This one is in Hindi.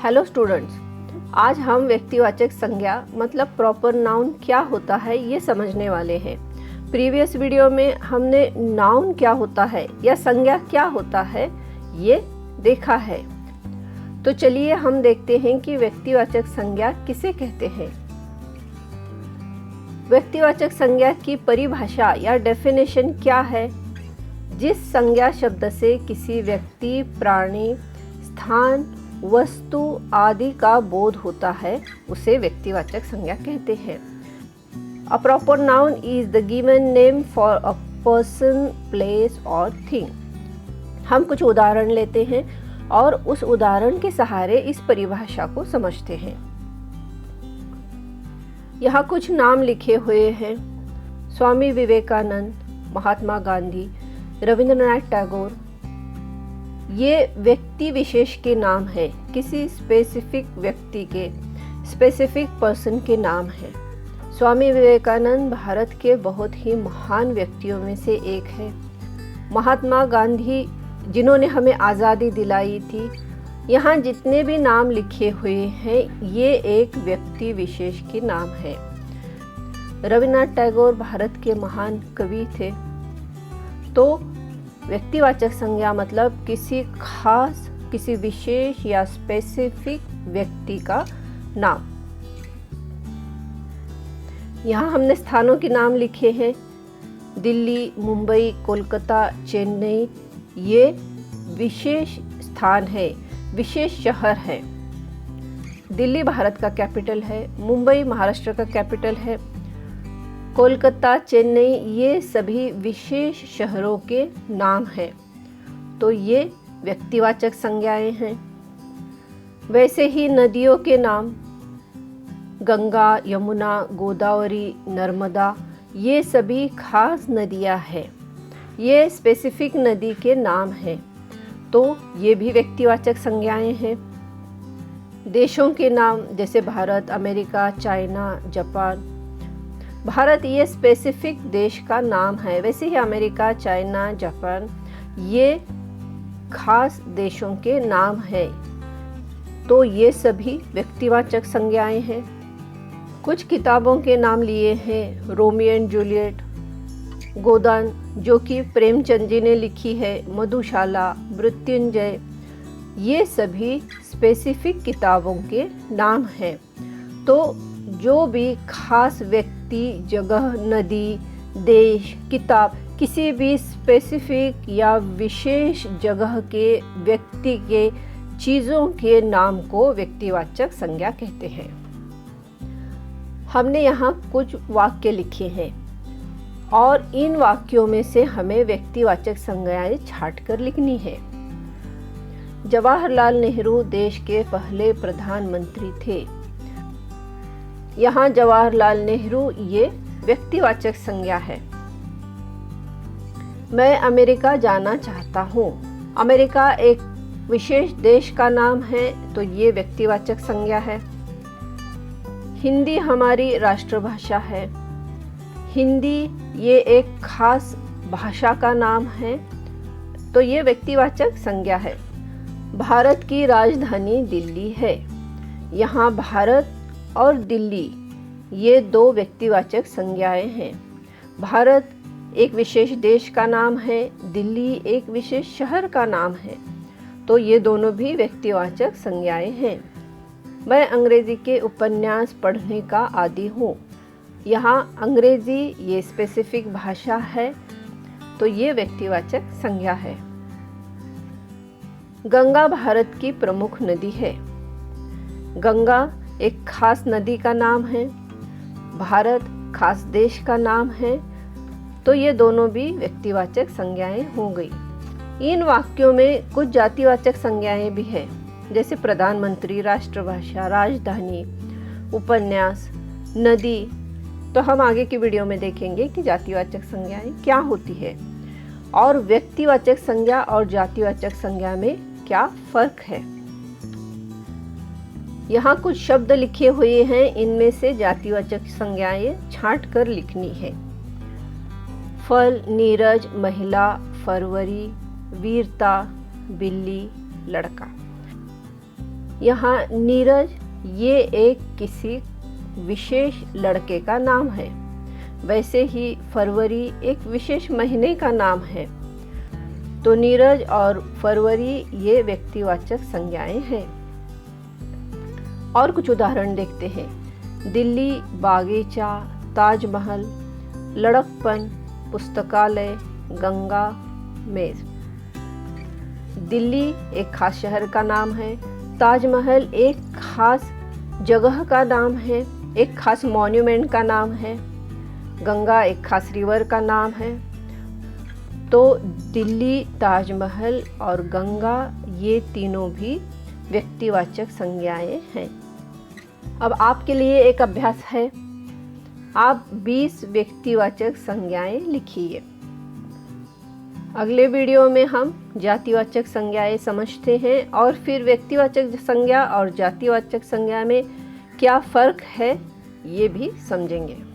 हेलो स्टूडेंट्स, आज हम व्यक्तिवाचक संज्ञा मतलब प्रॉपर नाउन क्या होता है ये समझने वाले हैं। प्रीवियस वीडियो में हमने नाउन क्या होता है या संज्ञा क्या होता है ये देखा है। तो चलिए हम देखते हैं कि व्यक्तिवाचक संज्ञा किसे कहते हैं। व्यक्तिवाचक संज्ञा की परिभाषा या डेफिनेशन क्या है? जिस संज्ञा शब्द से किसी व्यक्ति, प्राणी, स्थान, वस्तु आदि का बोध होता है उसे व्यक्तिवाचक संज्ञा कहते हैं। A proper noun is the given name for a person, place और थिंग। हम कुछ उदाहरण लेते हैं और उस उदाहरण के सहारे इस परिभाषा को समझते हैं। यहाँ कुछ नाम लिखे हुए हैं: स्वामी विवेकानंद, महात्मा गांधी, रविंद्रनाथ टैगोर। ये व्यक्ति विशेष के नाम है, किसी स्पेसिफिक व्यक्ति के, स्पेसिफिक पर्सन के नाम है। स्वामी विवेकानंद भारत के बहुत ही महान व्यक्तियों में से एक है। महात्मा गांधी जिन्होंने हमें आज़ादी दिलाई थी। यहाँ जितने भी नाम लिखे हुए हैं ये एक व्यक्ति विशेष के नाम है। रविन्द्रनाथ टैगोर भारत के महान कवि थे। तो व्यक्तिवाचक संज्ञा मतलब किसी खास, किसी विशेष या स्पेसिफिक व्यक्ति का नाम। यहाँ हमने स्थानों के नाम लिखे हैं: दिल्ली, मुंबई, कोलकाता, चेन्नई। ये विशेष स्थान है, विशेष शहर है। दिल्ली भारत का कैपिटल है, मुंबई महाराष्ट्र का कैपिटल है, कोलकाता, चेन्नई ये सभी विशेष शहरों के नाम हैं। तो ये व्यक्तिवाचक संज्ञाएं हैं। वैसे ही नदियों के नाम गंगा, यमुना, गोदावरी, नर्मदा ये सभी खास नदियां हैं। ये स्पेसिफिक नदी के नाम हैं। तो ये भी व्यक्तिवाचक संज्ञाएं हैं। देशों के नाम जैसे Bharat, America, China, Japan. Bharat ये स्पेसिफिक देश का नाम है, वैसे ही अमेरिका, चाइना, जापान ये खास देशों के नाम हैं। तो ये सभी व्यक्तिवाचक संज्ञाएं हैं। कुछ किताबों के नाम लिए हैं: रोमियो एंड जूलियट, गोदान जो कि प्रेमचंद जी ने लिखी है, मधुशाला, मृत्युंजय। ये सभी स्पेसिफिक किताबों के नाम हैं। तो जो भी खास व्यक्ति, जगह, नदी, देश, किताब, किसी भी स्पेसिफिक या विशेष जगह के, व्यक्ति के, चीज़ों के नाम को व्यक्तिवाचक संज्ञा कहते हैं। हमने यहाँ कुछ वाक्य लिखे हैं और इन वाक्यों में से हमें व्यक्तिवाचक संज्ञाएं छांट कर लिखनी है। जवाहरलाल नेहरू देश के पहले प्रधानमंत्री थे। यहाँ जवाहरलाल नेहरू ये व्यक्तिवाचक संज्ञा है। मैं अमेरिका जाना चाहता हूँ। अमेरिका एक विशेष देश का नाम है, तो ये व्यक्तिवाचक संज्ञा है। हिंदी हमारी राष्ट्रभाषा है। हिंदी ये एक खास भाषा का नाम है, तो ये व्यक्तिवाचक संज्ञा है। भारत की राजधानी दिल्ली है। यहाँ भारत और दिल्ली ये दो व्यक्तिवाचक संज्ञाएं हैं। भारत एक विशेष देश का नाम है, दिल्ली एक विशेष शहर का नाम है। तो ये दोनों भी व्यक्तिवाचक संज्ञाएं हैं। मैं अंग्रेजी के उपन्यास पढ़ने का आदी हूँ। यहाँ अंग्रेजी ये स्पेसिफिक भाषा है, तो ये व्यक्तिवाचक संज्ञा है। गंगा भारत की प्रमुख नदी है। गंगा एक खास नदी का नाम है। भारत खास देश का नाम है। तो ये दोनों भी व्यक्तिवाचक संज्ञाएं हो गई। इन वाक्यों में कुछ जातिवाचक संज्ञाएं भी हैं, जैसे प्रधानमंत्री, राष्ट्रभाषा, राजधानी, उपन्यास, नदी। तो हम आगे की वीडियो में देखेंगे कि जातिवाचक संज्ञाएं क्या होती है और व्यक्तिवाचक संज्ञा और जातिवाचक संज्ञा में क्या फर्क है। यहाँ कुछ शब्द लिखे हुए हैं, इनमें से जातिवाचक संज्ञाएं छांट कर लिखनी है: फल, नीरज, महिला, फरवरी, वीरता, बिल्ली, लड़का। यहाँ नीरज ये एक किसी विशेष लड़के का नाम है। वैसे ही फरवरी एक विशेष महीने का नाम है। तो नीरज और फरवरी ये व्यक्तिवाचक संज्ञाएं हैं। और कुछ उदाहरण देखते हैं। दिल्ली, बागीचा, ताजमहल, लड़कपन, पुस्तकालय, गंगा, मेज। दिल्ली एक खास शहर का नाम है। ताजमहल एक खास जगह का नाम है, एक खास मॉन्यूमेंट का नाम है। गंगा एक खास रिवर का नाम है। तो दिल्ली, ताजमहल और गंगा ये तीनों भी व्यक्तिवाचक संज्ञाएं हैं। अब आपके लिए एक अभ्यास है। आप 20 व्यक्तिवाचक संज्ञाएं लिखिए। अगले वीडियो में हम जातिवाचक संज्ञाएं समझते हैं और फिर व्यक्तिवाचक संज्ञा और जातिवाचक संज्ञा में क्या फ़र्क है ये भी समझेंगे।